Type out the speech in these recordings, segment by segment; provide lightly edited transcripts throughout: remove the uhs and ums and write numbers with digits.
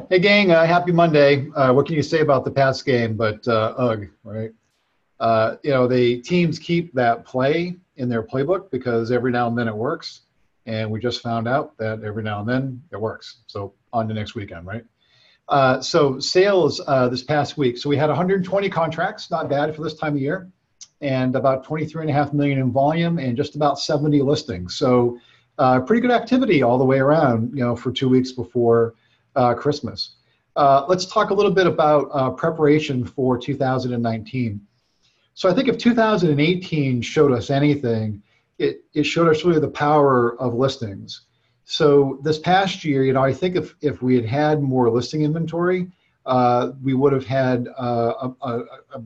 Hey gang, happy Monday. What can you say about the Pats game? But ugh, right? The teams keep that play in their playbook because every now and then it works, and we just found out that every now and then it works. So on to next weekend, right? So sales this past week. So we had 120 contracts, not bad for this time of year, and about 23.5 million in volume, and just about 70 listings. So pretty good activity all the way around, for 2 weeks before Christmas. Let's talk a little bit about preparation for 2019. So I think if 2018 showed us anything, it showed us really the power of listings. So this past year, I think if we had had more listing inventory, we would have had a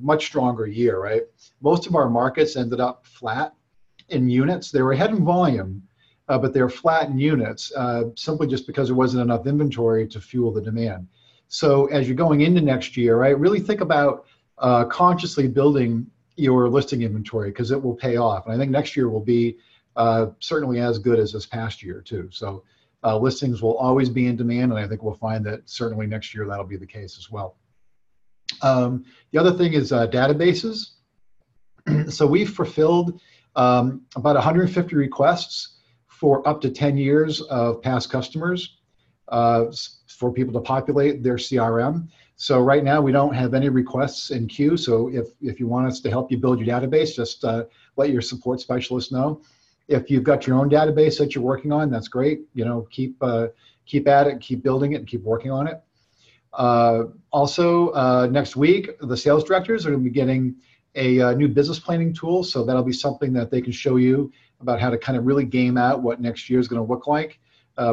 much stronger year, right? Most of our markets ended up flat in units. They were ahead in volume, but they're flat in units, simply just because there wasn't enough inventory to fuel the demand. So as you're going into next year, right, really think about consciously building your listing inventory, because it will pay off. And I think next year will be certainly as good as this past year too. So listings will always be in demand, and I think we'll find that certainly next year that'll be the case as well. The other thing is databases. So we've fulfilled about 150 requests for up to 10 years of past customers for people to populate their CRM. So right now we don't have any requests in queue. So if you want us to help you build your database, just let your support specialist know. If you've got your own database that you're working on, that's great. Keep at it, keep building it, and keep working on it. Also, next week, the sales directors are going to be getting a new business planning tool. So that'll be something that they can show you about how to kind of really game out what next year is going to look like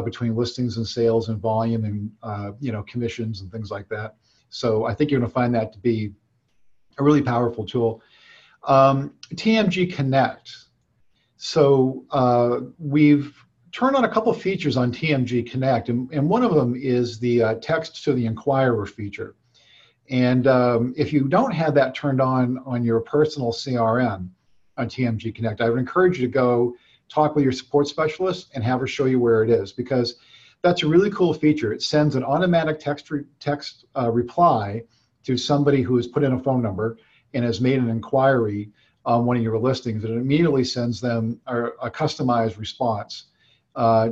between listings and sales and volume and commissions and things like that. So I think you're going to find that to be a really powerful tool. TMG Connect. So we've turned on a couple features on TMG Connect, and one of them is the text to the inquirer feature. And if you don't have that turned on your personal CRM on TMG Connect, I would encourage you to go talk with your support specialist and have her show you where it is, because that's a really cool feature. It sends an automatic text reply to somebody who has put in a phone number and has made an inquiry on one of your listings, and it immediately sends them a customized response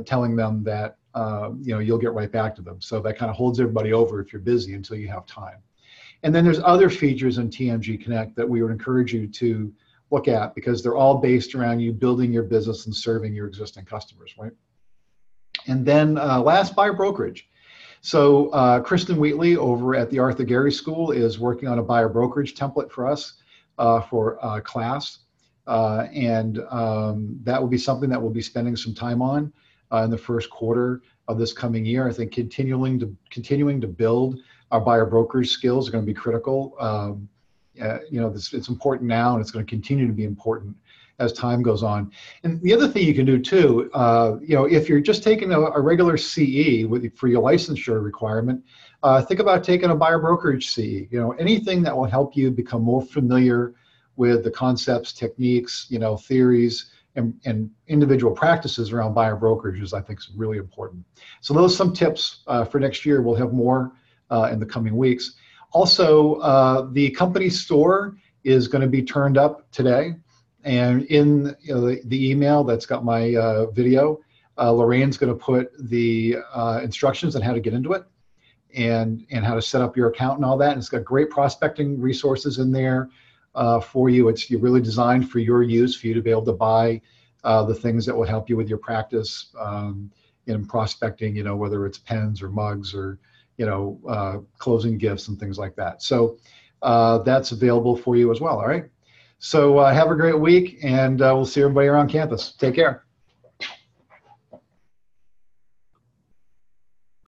telling them that you'll get right back to them. So that kind of holds everybody over if you're busy until you have time. And then there's other features in TMG Connect that we would encourage you to look at, because they're all based around you building your business and serving your existing customers, right? And then last, buyer brokerage. So Kristen Wheatley over at the Arthur Gary School is working on a buyer brokerage template for us for class. And that will be something that we'll be spending some time on in the first quarter of this coming year. I think continuing to build our buyer brokerage skills are going to be critical. It's important now, and it's going to continue to be important as time goes on. And the other thing you can do too, if you're just taking a regular CE for your licensure requirement, think about taking a buyer brokerage CE. Anything that will help you become more familiar with the concepts, techniques, theories, and individual practices around buyer brokerages, I think is really important. So those are some tips for next year. We'll have more in the coming weeks. Also, the company store is going to be turned up today. And in the email that's got my video, Lorraine's going to put the instructions on how to get into it and how to set up your account and all that. And it's got great prospecting resources in there for you. It's really designed for your use, for you to be able to buy the things that will help you with your practice in prospecting, whether it's pens or mugs or closing gifts and things like that. So that's available for you as well. All right. So have a great week, and we'll see everybody around campus. Take care.